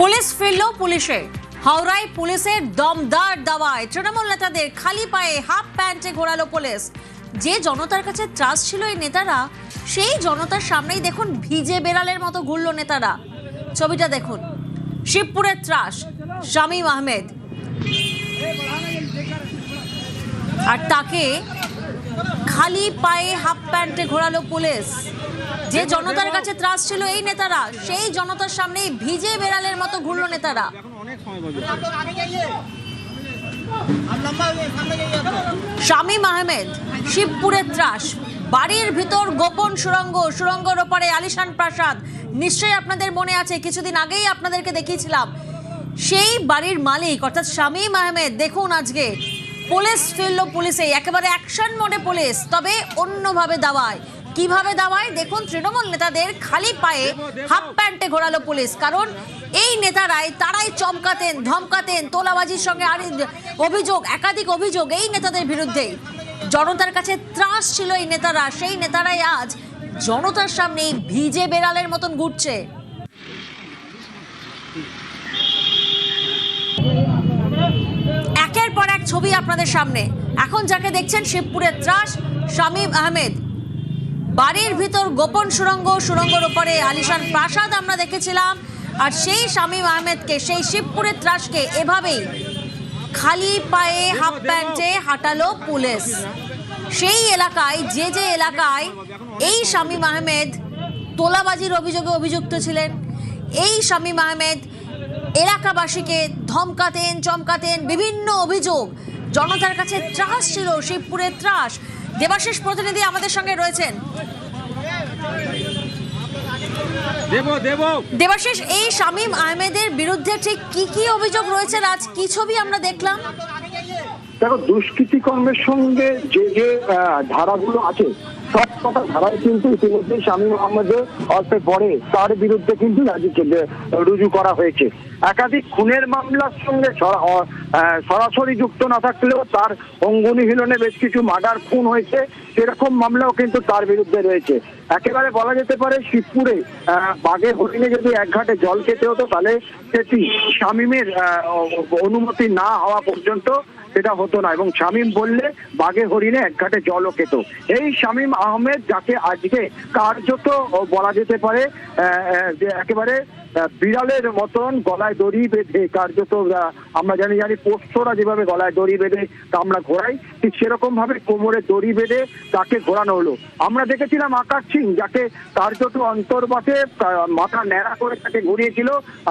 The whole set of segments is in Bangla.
পুলিশ ফিরল পুলিশে। হাওড়ায় পুলিশের দমদার দাওয়ায় তৃণমূল নেতাদের খালি পায়ে হাফ প্যান্টে ঘোরালো পুলিশ। যে জনতার কাছে ত্রাস ছিল এই নেতারা, সেই জনতার সামনেই দেখুন ভিজে বেড়ালের মতো ঘুরল নেতারা। ছবিটা দেখুন, শিবপুরের ত্রাস শামীম আহমেদ, আর তাকে খালি পায়ে হাফ প্যান্টে ঘোরালো পুলিশ। যে জনতার কাছে ত্রাস ছিল এই নেতারা, সেই জনতার সামনেই ভিজে বেড়ালের মতো ঘুরলো নেতারা। শামীম আহমেদ, শিবপুরের ত্রাস, বাড়ির ভিতর গোপন সুড়ঙ্গ, সুড়ঙ্গের ওপারে আলিশান প্রাসাদ। নিশ্চয়ই আপনাদের মনে আছে, কিছুদিন আগেই আপনাদেরকে দেখিয়েছিলাম সেই বাড়ির মালিক অর্থাৎ শামীম আহমেদ। দেখুন আজকে পুলিশ ফিরল পুলিশে, একেবারে অ্যাকশন মোডে পুলিশ, তবে অন্যভাবে দাওয়ায়। কিভাবে দাওয়ায় দেখুন, তৃণমূল নেতাদের খালি পায়ে হাফ প্যান্টে ঘোরালো পুলিশ। কারণ এই নেতারাই, তারাই চমকাতেন, ধমকাতেন, তোলাবাজির সঙ্গে আর অভিযোগ, একাধিক অভিযোগ এই নেতাদের বিরুদ্ধে। জনতার কাছে ত্রাস ছিল এই নেতারা, সেই নেতারাই আজ জনতার সামনে ভিজে বেড়ালের মতন ঘুরছে। একের পর এক ছবি আপনাদের সামনে। এখন যাকে দেখছেন শিবপুরের ত্রাস শামীম আহমেদ, বাড়ির ভিতর গোপন সুড়ঙ্গ, সুড়ঙ্গের ওপারে আলিশান প্রাসাদ আমরা দেখেছিলাম। আর সেই শামীম আহমেদকে, সেই শিবপুরের ত্রাসকে এভাবেই খালি পায়ে হাফ প্যান্টে হাঁটালো পুলিশ। সেই এলাকায়, যে এলাকায় এই শামীম আহমেদ তোলাবাজির অভিযোগে অভিযুক্ত ছিলেন, এই শামীম আহমেদ এলাকাবাসীকে ধমকাতেন, চমকাতেন, বিভিন্ন অভিযোগ। জনতার কাছে ত্রাস ছিল, শিবপুরের ত্রাস। দেবাশিস প্রতিনিধি আমাদের সঙ্গে রয়েছেন। দেবাশিস, এই শামীম আহমেদের বিরুদ্ধে ঠিক কি কি অভিযোগ রয়েছে, আজ কি ছবি আমরা দেখলাম? দেখো, দুষ্কৃতি কর্মের সঙ্গে যে ধারাগুলো আছে, সব কটা ধারায় কিন্তু ইতিমধ্যে শামীম আহমেদের অল্পে পরে তার বিরুদ্ধে কিন্তু রুজু করা হয়েছে। একাধিক খুনের মামলার সঙ্গে সরাসরি যুক্ত না থাকলেও তার অঙ্গুনি হিলনে বেশ কিছু মার্ডার খুন হয়েছে, সেরকম মামলাও কিন্তু তার বিরুদ্ধে রয়েছে। একেবারে বলা যেতে পারে শিবপুরে বাঘে হরিণে যদি এক ঘাটে জল খেতে হতো, তাহলে সেটি শামীমের অনুমতি না হওয়া পর্যন্ত সেটা হতো না, এবং শামীম বললে বাঘে হরিণে এক ঘাটে জলও খেত। এই শামীম আহমেদ, যাকে আজকে কার্যত বলা যেতে পারে যে একেবারে বিড়ালের মতন গলায় দড়ি বেঁধে, কার্যত আমরা জানি পোষ্যরা যেভাবে গলায় দড়ি বেঁধে আমরা ঘোরাই, ঠিক সেরকম ভাবে কোমরে দড়ি বেঁধে তাকে ঘোরানো হলো। আমরা দেখেছিলাম আকাশ সিং, যাকে কার্যত অন্তর্বাসে মাথা ন্যাড়া করে তাকে ঘুরিয়েছিল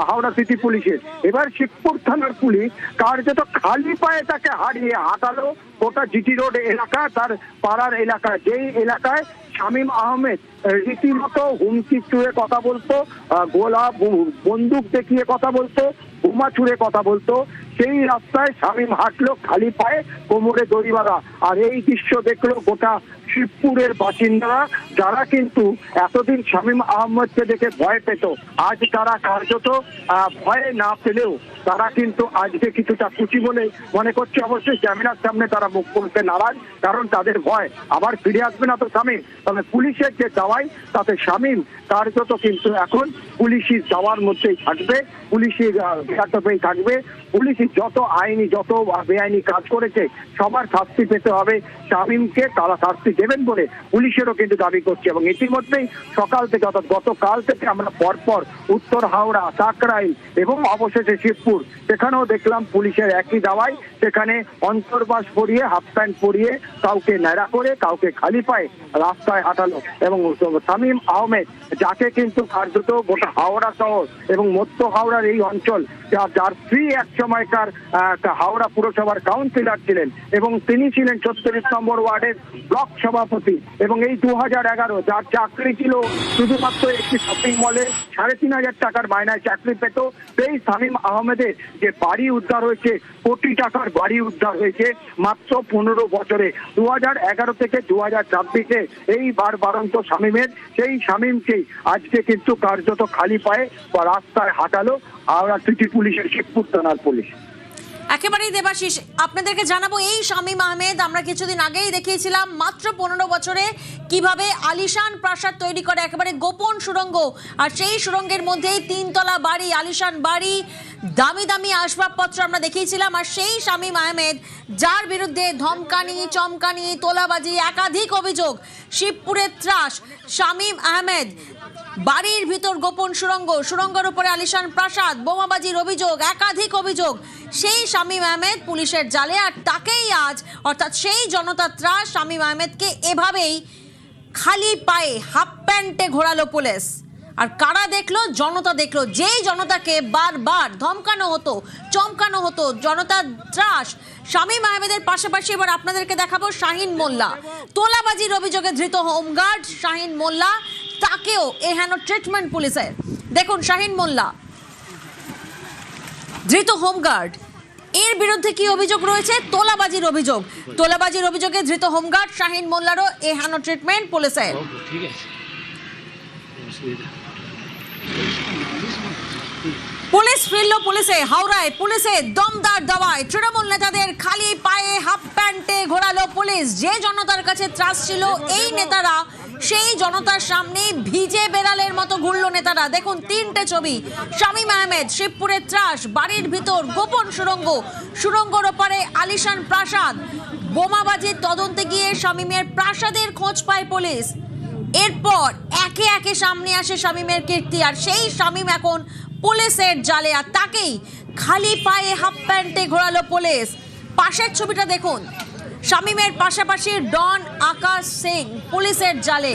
হাওড়া সিটি পুলিশের। এবার শিবপুর থানার পুলিশ কার্যত খালি পায়ে তাকে হারিয়ে হাঁটালো গোটা জিটি রোড এলাকা, তার পাড়ার এলাকা, যেই এলাকায় শামীম আহমেদ রীতিমতো হুমকি ছুঁড়ে কথা বলতো, গোলা বন্দুক দেখিয়ে কথা বলতো, বোমা ছুঁড়ে কথা বলতো, সেই রাস্তায় শামীম হাঁটলো খালি পায়ে, কোমরে দড়ি বাঁধা। আর এই দৃশ্য দেখলো গোটা শিবপুরের বাসিন্দারা, যারা কিন্তু এতদিন শামীম আহমেদকে দেখে ভয় পেত, আজ তারা কার্যত ভয় না পেলেও তারা কিন্তু আজকে কিছুটা খুশি বলে মনে করছে। অবশ্যই ক্যামেরার সামনে তারা মুখ খুলতে নারাজ, কারণ তাদের ভয় আবার ফিরে আসবে না তো শামীম। তবে পুলিশের যে দাওয়াই, তাতে শামীম কার্যত কিন্তু এখন পুলিশি দাওয়ার মধ্যেই থাকবে, পুলিশি ঘাটবেই থাকবে। পুলিশি যত আইনি, যত বেআইনি কাজ করেছে সবার শাস্তি পেতে হবে। শামীমকে তারা শাস্তি দেবেন বলে পুলিশেরও কিন্তু দাবি করছে। এবং ইতিমধ্যেই সকাল থেকে, অর্থাৎ গতকাল থেকে আমরা পরপর উত্তর হাওড়া, কাকরাইল এবং অবশেষে শিবপুর, সেখানেও দেখলাম পুলিশের একই দাওয়াই। সেখানে অন্তর্বাস পরিয়ে, হাফ প্যান্ট পরিয়ে, কাউকে ন্যাড়া করে, কাউকে খালি পায়ে রাস্তায় হাঁটালো। এবং শামীম আহমেদ, যাকে কিন্তু কার্যত গোটা হাওড়া শহর এবং মধ্য হাওড়ার এই অঞ্চল, যার স্ত্রী এক সময়কার হাওড়া পুরসভার কাউন্সিলর ছিলেন, এবং তিনি ছিলেন 36 নম্বর ওয়ার্ডের ব্লক সভাপতি, এবং এই 2011 যার চাকরি ছিল শুধুমাত্র একটি শপিং মলে 3,500 টাকার মাইনায় চাকরি পেত, সেই শামীম আহমেদের যে বাড়ি উদ্ধার হয়েছে, কোটি টাকার বাড়ি উদ্ধার হয়েছে মাত্র 15 বছরে, 2011 থেকে 2024-এ এই বারন্ত শামীমের, সেই শামীমকেই আজকে কিন্তু কার্যত খালি পায়ে বা রাস্তায় হাঁটালো হাওড়া সিটি পুলিশের শিবপুর থানার পুলিশ। একেবারেই দেবাশিস, আপনাদেরকে জানাবো এই শামীম আহমেদ আমরা কিছুদিন আগেই দেখিয়েছিলাম মাত্র 15 বছরে কিভাবে আলিশান প্রাসাদ তৈরি করে, একেবারে গোপন সুড়ঙ্গ, আর সেই সুড়ঙ্গের মধ্যেই 3 তলা বাড়ি, আলিশান বাড়ি, দামি দামি আসবাবপত্র আমরা দেখিয়েছিলাম। আর সেই শামীম আহমেদ যার বিরুদ্ধে ধমকানি, চমকানি, তোলাবাজি একাধিক অভিযোগ, শিবপুরের ত্রাস শামীম আহমেদ, বাড়ির ভিতর গোপন সুড়ঙ্গ, সুড়ঙ্গের উপরে আলিশান প্রাসাদ, বোমাবাজির অভিযোগ, একাধিক অভিযোগ, সেই শামীম আহমেদ পুলিশের জালে। আর তাকেই আজ, অর্থাৎ সেই জনতা ত্রাস শামীম আহমেদকে এভাবেই খালি পায়ে হাফ প্যান্টে ঘোরালো পুলিশ। আর কারা দেখলো? জনতা দেখলো, যেই জনতাকে বারবার ধমকানো হতো, চমকানো হতো। জনতা ত্রাস শামীম আহমেদের পাশাপাশি এবার আপনাদেরকে দেখাবো শাহিন মোল্লা, তোলাবাজির অভিযোগে ধৃত হোমগার্ড শাহিন মোল্লা, তাকেও এহেন ট্রিটমেন্ট পুলিশের। দেখুন শাহিন মোল্লা ধৃত হোমগার্ড, এর বিরুদ্ধে কি অভিযোগ রয়েছে? তোলাবাজির অভিযোগ। তোলাবাজির অভিযোগে ধৃত হোমগার্ড শাহিন মোল্লারও এহেন ট্রিটমেন্ট পুলিশের। পুলিশ ফিরল পুলিশে, হাওড়ায় পুলিশের দমদার দাওয়ায় তৃণমূল নেতাদের খালি পায়ে হাফ প্যান্টে ঘোরালো পুলিশ। যে জনতার কাছে ত্রাস ছিল এই নেতারা, সেই জনতার সামনে ভিজে বেড়ালের মতো ঘুরলো নেতারা। দেখুন 3টে ছবি। শামীম আহমেদ, শিবপুরের ত্রাস, বাড়ির ভিতর গোপন সুড়ঙ্গ, সুড়ঙ্গর ওপারে আলিশান প্রাসাদ, বোমাবাজির তদন্তে গিয়ে শামীমের প্রাসাদের খোঁজ পায় পুলিশ। এরপর একে একে সামনে আসে শামীমের কীর্তি, আর সেই শামীম এখন পুলিশের জালে, আর তাকেই খালি পায়ে হাফ প্যান্টে ঘোরালো পুলিশ। পাশের ছবিটা দেখুন, শামীমের পাশাপাশি ডন আকাশ সিং পুলিশের জালে,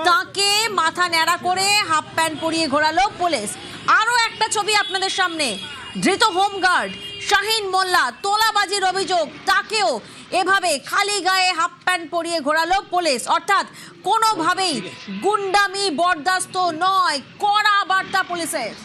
তাকে মাথা ন্যাড়া করে হাফ প্যান্ট পরিয়ে ঘোরালো পুলিশ। আরও একটা ছবি আপনাদের সামনে, ধৃত হোমগার্ড শাহিন মোল্লা, তোলাবাজির অভিযোগ, তাকেও এভাবে খালি গায়ে হাফ প্যান্ট পরিয়ে ঘোরালো পুলিশ। অর্থাৎ কোনোভাবেই গুন্ডামি বরদাস্ত নয়, কড়া বার্তা পুলিশের।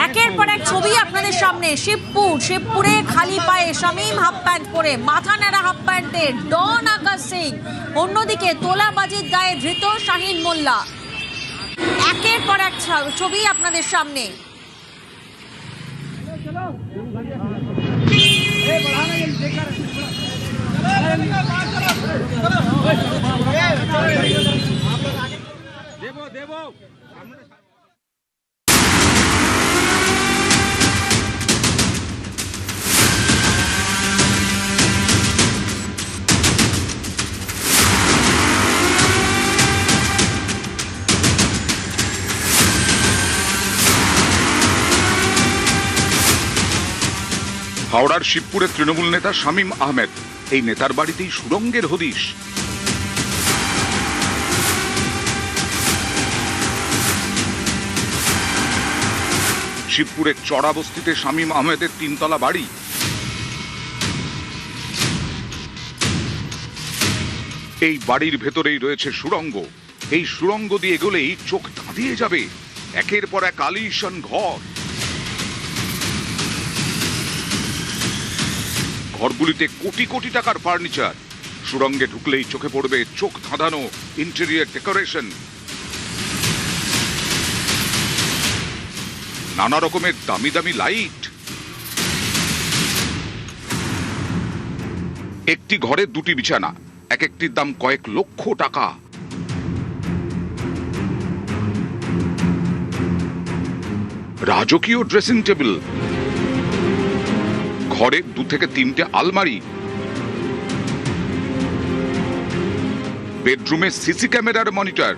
একের পর এক ছবি আপনাদের সামনে। শিবপুরে খালি পায়ে শামীম হাফ প্যান্ট পরে, মাথা নেড়া হাফ প্যান্টে ডন আকাশ সিং, অন্যদিকে তোলাবাজির দায়ে ধৃত শাহিন মোল্লা। একের পর এক ছবি আপনাদের সামনে। হাওড়ার শিবপুরের তৃণমূল নেতা শামীম আহমেদ, এই নেতার বাড়িতেই সুড়ঙ্গের হদিশ। শিবপুরের চড়া বস্তিতে শামীম আহমেদের 3 তলা বাড়ি। এই বাড়ির ভেতরেই রয়েছে সুড়ঙ্গ। এই সুড়ঙ্গ দিয়ে এগোলেই চোখ ধাঁধিয়ে যাবে একের পর এক আলিশান ঘর। ঘরগুলিতে কোটি কোটি টাকার ফার্নিচার। সুড়ঙ্গে ঢুকলেই চোখে পড়বে চোখ ধাঁধানো ইন্টেরিয়র ডেকোরেশন। নানা রকমের দামি দামি লাইট। একটি ঘরে 2টি বিছানা, এক একটির দাম কয়েক লক্ষ টাকা। রাজকীয় ড্রেসিং টেবিল, ঘরে 2 থেকে 3টে আলমারি, বেডরুমে সিসি ক্যামেরার মনিটর,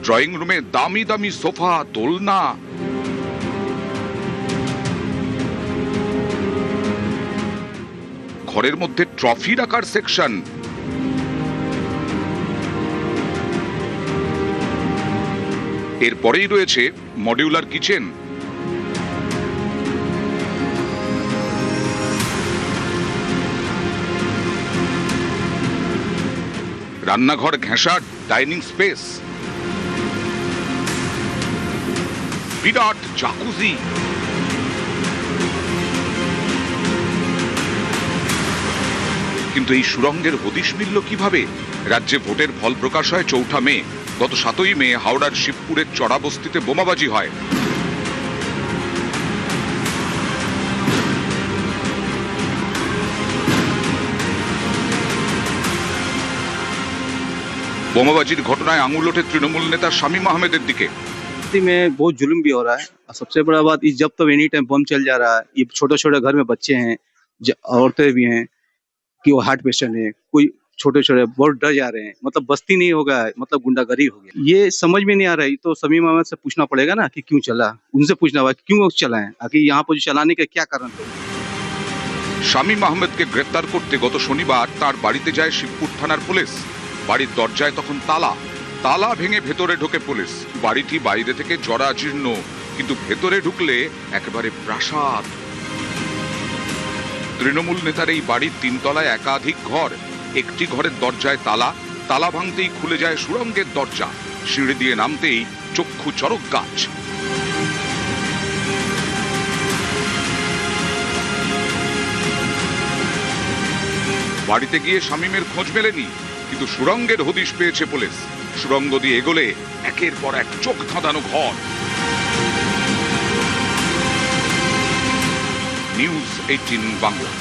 ড্রয়িং রুমে দামি দামি সোফা, দোলনা। ঘরের মধ্যে ট্রফি রাখার সেকশন। এরপরেই রয়েছে মডিউলার কিচেন। রান্নাঘর ঘেঁষা ডাইনিং স্পেস, বিরাট জাকুজি। কিন্তু এই সুড়ঙ্গের হদিশ মিলল কিভাবে? রাজ্যে ভোটের ফল প্রকাশ হয় 4 মে। গত 7 মে হাওড়ার শিবপুরের চড়াবস্তিতে বোমাবাজি হয়। বোমাবাজির ঘটনায় আঙুল ওঠে তৃণমূল নেতা শামীম আহমেদের दिखे। में बहुत जुल्म भी हो रहा है। और सबसे बड़ा बात इस जब तक एनी टाइम बम चल जा रहा है, ये छोटे छोटे घर में बच्चे हैं, औरतें भी हैं कि वो हार्ट पेशेंट है, कोई छोटे छोटे बहुत डर जा रहे हैं। मतलब बस्ती नहीं होगा, मतलब गुंडागर्दी हो गया। ये समझ में नहीं आ रही, तो शमीम अहमद से पूछना पड़ेगा ना कि क्यों चला। उनसे पूछना होगा क्यों चलाएं, आखिर यहाँ पर चलाने का क्या कारण था। শামীম আহমেদকে গ্রেপ্তার করতে গত শনিবার তার বাড়িতে যায় শিবপুর থানার পুলিশ। বাড়ির দরজায় তখন তালা। তালা ভেঙে ভেতরে ঢোকে পুলিশ। বাড়িটি বাইরে থেকে জরাজীর্ণ, কিন্তু ভেতরে ঢুকলে একেবারে প্রাসাদ। তৃণমূল নেতার এই বাড়ির 3 তলায় একাধিক ঘর। একটি ঘরের দরজায় তালা। তালা ভাঙতেই খুলে যায় সুড়ঙ্গের দরজা। সিঁড়ি দিয়ে নামতেই চক্ষু চরক গাছ। বাড়িতে গিয়ে শামীমের খোঁজ মেলেনি, কিন্তু সুড়ঙ্গের হদিশ পেয়েছে পুলিশ। সুড়ঙ্গ দিয়ে এগোলে একের পর এক চোখ ধাঁধানো ঘর। নিউজ 18 বাংলা।